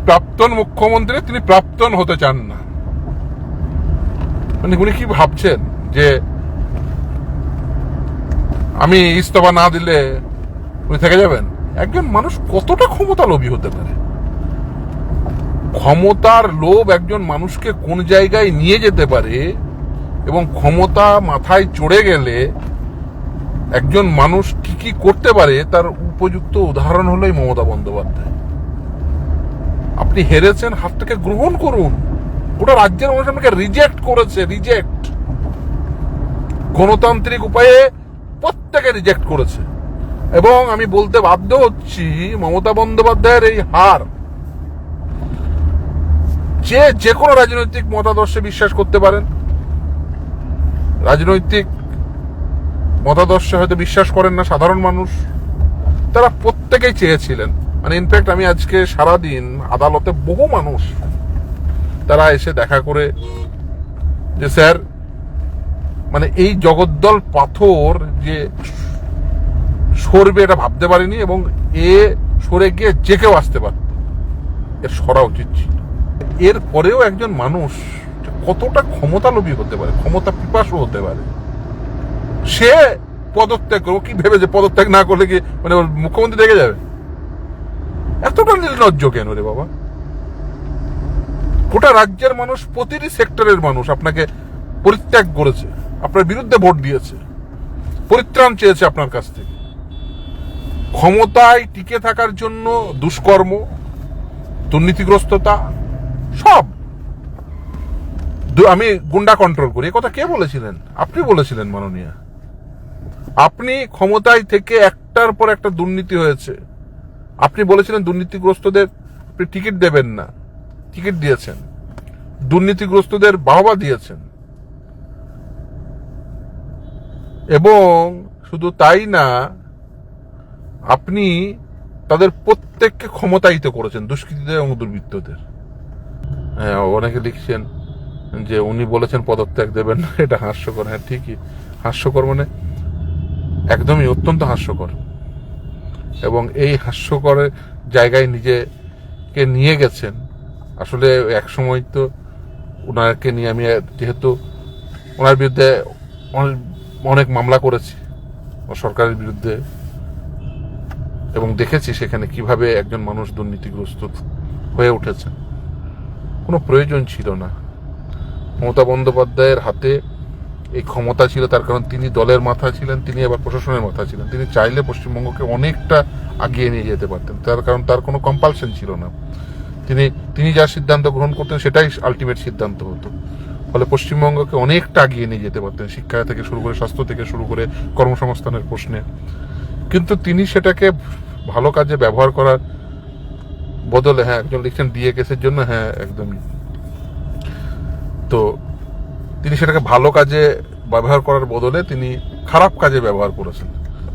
প্রাক্তন মুখ্যমন্ত্রী তিনি প্রাক্তন হতে চান না। মানে উনি কি ভাবছেন যে আমি ইস্তফা না দিলে উনি থেকে যাবেন? একজন মানুষ কতটা ক্ষমতা লোভী হতে পারে? ক্ষমতার লোভ একজন মানুষকে কোন জায়গায় নিয়ে যেতে পারে, এবং ক্ষমতা মাথায় চড়ে গেলে একজন মানুষ কি কি করতে পারে তার উপযুক্ত উদাহরণ হলো এই মমতা বন্দ্যোপাধ্যায়। আপনি হেরেছেন, হাতটাকে গ্রহণ করুন। গোটা রাজ্যের মানুষ আপনাকে রিজেক্ট করেছে, রিজেক্ট, গণতান্ত্রিক উপায়ে প্রত্যেকে রিজেক্ট করেছে। এবং আমি বলতে বাধ্য হচ্ছি, মমতা বন্দ্যোপাধ্যায়ের এই হার, যে কোনো রাজনৈতিক মতাদর্শে বিশ্বাস করতে পারেন, রাজনৈতিক মতাদর্শে হয়তো বিশ্বাস করেন না সাধারণ মানুষ, তারা প্রত্যেকেই চেয়েছিলেন। মানে ইনফ্যাক্ট আমি আজকে সারাদিন আদালতে বহু মানুষ তারা এসে দেখা করে যে স্যার, মানে এই জগদ্দল পাথর যে সরবে এটা ভাবতে পারিনি, এবং এ সরে গিয়ে যে কেউ আসতে পারত, এর সরা উচিত ছিল। এর পরেও একজন মানুষ কতটা ক্ষমতালোভী হতে পারে, ক্ষমতা পিপাসু হতে পারে? সে পদত্যাগ করবো কি ভেবে, যে পদত্যাগ না করলে কি মানে মুখ্যমন্ত্রী দেখে যাবে? এতটা নির্লজ্জ কেন রে বাবা? গোটা রাজ্যের মানুষ, প্রতিটি সেক্টরের মানুষ আপনাকে পরিত্যাগ করেছে, আপনার বিরুদ্ধে ভোট দিয়েছে, পরিত্রাণ চেয়েছে আপনার কাছ থেকে। ক্ষমতায় টিকে থাকার জন্য দুষ্কর্ম, দুর্নীতিগ্রস্ততা সব। আমি গুন্ডা কন্ট্রোল করি, এ কথা কে বলেছিলেন? আপনি বলেছিলেন মাননীয়। আপনি ক্ষমতায় থেকে একটার পর একটা দুর্নীতি হয়েছে, আপনি বলেছিলেন দুর্নীতিগ্রস্তদের আপনি টিকিট দেবেন না, টিকিট দিয়েছেন, দুর্নীতিগ্রস্তদের বাহবা দিয়েছেন। এবং শুধু তাই না, আপনি তাদের প্রত্যেককে ক্ষমতায়িত করেছেন, দুষ্কৃতীদের এবং দুর্বৃত্তদের। হ্যাঁ, অনেকে লিখছেন যে উনি বলেছেন পদত্যাগ দেবেন না, এটা হাস্যকর। হ্যাঁ ঠিকই, হাস্যকর, মানে একদমই অত্যন্ত হাস্যকর। এবং এই হাস্যকরের জায়গায় নিজেকে নিয়ে গেছেন। আসলে এক সময় তো ওনাকে নিয়ে আমি, যেহেতু ওনার বিরুদ্ধে অনেক মামলা করেছি সরকারের বিরুদ্ধে, এবং দেখেছি সেখানে কিভাবে একজন মানুষ দুর্নীতিগ্রস্ত হয়ে উঠেছে। কোনো প্রয়োজন ছিল না। মমতা বন্দ্যোপাধ্যায়ের হাতে এই ক্ষমতা ছিল, তার কারণ তিনি দলের মাথা ছিলেন, তিনি আবার প্রশাসনের মাথা ছিলেন। তিনি চাইলে পশ্চিমবঙ্গকে অনেকটা আগিয়ে নিয়ে যেতে পারতেন, তার কারণ তার কোনো কম্পালশন ছিল না। তিনি যা সিদ্ধান্ত গ্রহণ করতেন সেটাই আলটিমেট সিদ্ধান্ত হতো। ফলে পশ্চিমবঙ্গকে অনেকটা আগিয়ে নিয়ে যেতে পারতেন, শিক্ষা থেকে শুরু করে, স্বাস্থ্য থেকে শুরু করে, কর্মসংস্থানের প্রশ্নে। কিন্তু তিনি সেটাকে ভালো কাজে ব্যবহার করার বদলে, হ্যাঁ একজন লিখছেন ডিএ কেসের জন্য, হ্যাঁ একদমই, তো তিনি সেটাকে ভালো কাজে ব্যবহার করার বদলে তিনি খারাপ কাজে ব্যবহার করেছেন।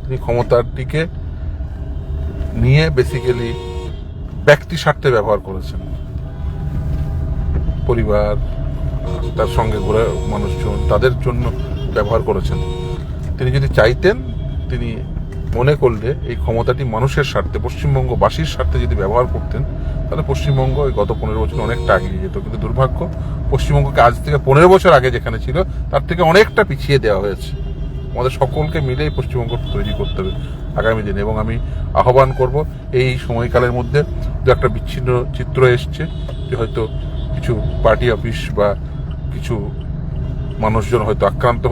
তিনি ক্ষমতাটিকে নিয়ে বেসিক্যালি ব্যক্তি স্বার্থে ব্যবহার করেছেন। পরিবার, তার সঙ্গে ঘোরা মানুষজন, তাদের জন্য ব্যবহার করেছেন। তিনি যদি চাইতেন, তিনি মনে করলে এই ক্ষমতাটি মানুষের স্বার্থে, পশ্চিমবঙ্গবাসীর স্বার্থে যদি ব্যবহার করতেন, তাহলে পশ্চিমবঙ্গ গত 15 বছর অনেকটা এগিয়ে যেত। কিন্তু দুর্ভাগ্য, পশ্চিমবঙ্গকে আজ থেকে 15 বছর আগে যেখানে ছিল তার থেকে অনেকটা পিছিয়ে দেওয়া হয়েছে। আমাদের সকলকে মিলেই পশ্চিমবঙ্গ তৈরি করতে হবে আগামী দিনে। এবং আমি আহ্বান করব, এই সময়কালের মধ্যে দু একটা বিচ্ছিন্ন চিত্র এসছে যে হয়তো কিছু পার্টি অফিস বা কিছু মানুষজন হয়তো আক্রান্ত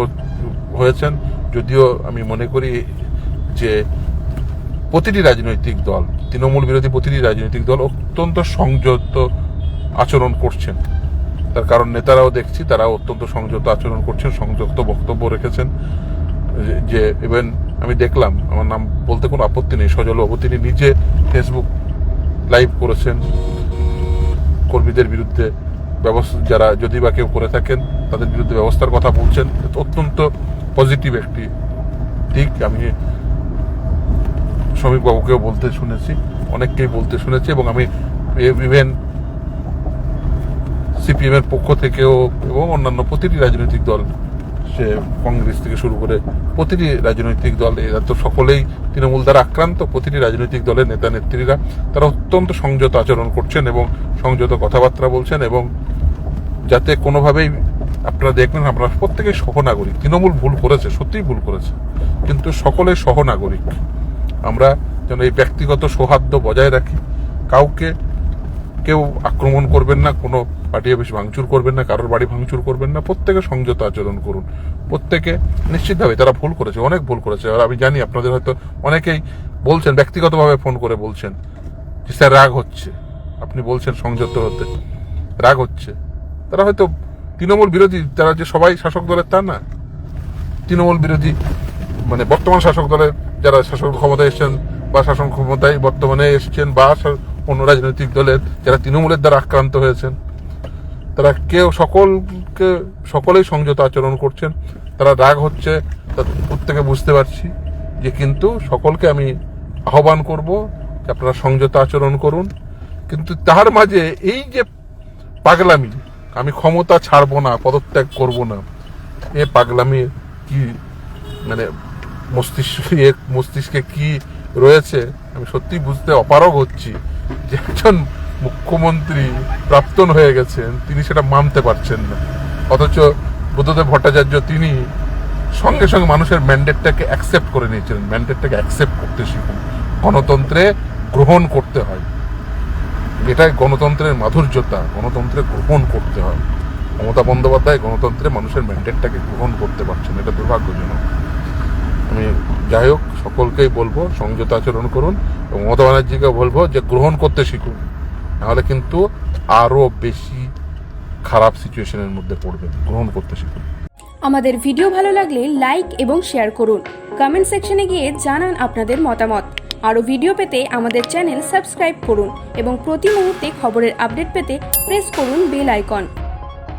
হয়েছেন। যদিও আমি মনে করি যে প্রতিটি রাজনৈতিক দল, তৃণমূল বিরোধী প্রতিটি রাজনৈতিক দল অত্যন্ত সংযত আচরণ করছেন। তার কারণ নেতারাও দেখছি তারাও অত্যন্ত সংযত আচরণ করছেন, সংযত বক্তব্য রেখেছেন। যে ইভেন আমি দেখলাম, আমার নাম বলতে কোনো আপত্তি নেই, সজল বাবু, তিনি নিজে ফেসবুক লাইভ করেছেন, কর্মীদের বিরুদ্ধে ব্যবস্থা, যারা যদি বা কেউ করে থাকেন তাদের বিরুদ্ধে ব্যবস্থার কথা বলছেন। অত্যন্ত পজিটিভ একটি দিক। আমি শ্রমিক বাবুকেও বলতে শুনেছি, অনেককেই বলতে শুনেছি, এবং আমি ইভেন সিপিএম এর পক্ষ থেকেও এবং অন্যান্য প্রতিটি রাজনৈতিক দল সে কংগ্রেস থেকে শুরু করে প্রতিটি রাজনৈতিক দল, এরা তো সকলেই তৃণমূল দ্বারা আক্রান্ত, প্রতিটি রাজনৈতিক দলের নেতা নেত্রীরা তারা অত্যন্ত সংযত আচরণ করছেন এবং সংযত কথাবার্তা বলছেন, এবং যাতে কোনোভাবেই আপনারা দেখবেন আপনারা প্রত্যেকেই সহনাগরিক। তৃণমূল ভুল করেছে, সত্যিই ভুল করেছে, কিন্তু সকলে সহনাগরিক। আমরা যেন এই ব্যক্তিগত সৌহার্দ্য বজায় রাখি, কাউকে কেউ আক্রমণ করবেন না, কোনো পার্টি অফিস ভাঙচুর করবেন না, কারোর বাড়ি ভাঙচুর করবেন না, প্রত্যেকে সংযত আচরণ করুন। প্রত্যেকে নিশ্চিতভাবে তারা ভুল করেছে, অনেক ভুল করেছে। আর আমি জানি আপনাদের হয়তো অনেকেই বলছেন, ব্যক্তিগতভাবে ফোন করে বলছেন যে স্যার রাগ হচ্ছে, আপনি বলছেন সংযত হতে, রাগ হচ্ছে। তারা হয়তো তৃণমূল বিরোধী, তারা যে সবাই শাসক দলের তা না, তৃণমূল বিরোধী মানে বর্তমান শাসক দলের যারা শাসক ক্ষমতায় এসছেন বা শাসন ক্ষমতায় বর্তমানে এসছেন, বা অন্য রাজনৈতিক দলের যারা তৃণমূলের দ্বারা আক্রান্ত হয়েছেন, তারা সকলেই সংযত আচরণ করছেন। তারা রাগ হচ্ছে, প্রত্যেকে বুঝতে পারছি যে, কিন্তু সকলকে আমি আহ্বান করব যে আপনারা সংযত আচরণ করুন। কিন্তু তার মাঝে এই যে পাগলামি, আমি ক্ষমতা ছাড়বো না, পদত্যাগ করব না, এ পাগলামি কি মানে মস্তিষ্কে কি রয়েছে আমি সত্যি বুঝতে অপারগ হচ্ছি যে একজন মুখ্যমন্ত্রী প্রাক্তন হয়ে গেছেন, তিনি সেটা মানতে পারছেন না। অথচ বুদ্ধদেব ভট্টাচার্য তিনি সঙ্গে সঙ্গে মানুষের ম্যান্ডেটটাকে অ্যাকসেপ্ট করে নিয়েছিলেন। ম্যান্ডেটটাকে অ্যাকসেপ্ট করতে শিখুন, গণতন্ত্রে গ্রহণ করতে হয়, এটাই গণতন্ত্রের মাধুর্যতা, গণতন্ত্রে গ্রহণ করতে হয়। মমতা বন্দ্যোপাধ্যায় গণতন্ত্রে মানুষের ম্যান্ডেটটাকে গ্রহণ করতে পারছেন, এটা দুর্ভাগ্যজনক। আমি যাই হোক সকলকেই বলবো সংযত আচরণ করুন, এবং মমতা ব্যানার্জিকে বলবো যে গ্রহণ করতে শিখুন, নাহলে কিন্তু আরো বেশি খারাপ সিচুয়েশনের মধ্যে পড়বে। গ্রহণ করতে শিখুন। আমাদের ভিডিও ভালো লাগলে লাইক এবং শেয়ার করুন। কমেন্ট সেকশনে গিয়ে জানান আপনাদের মতামত। আরও ভিডিও পেতে আমাদের চ্যানেল সাবস্ক্রাইব করুন এবং প্রতি মুহূর্তে খবরের আপডেট পেতে প্রেস করুন বেল আইকন।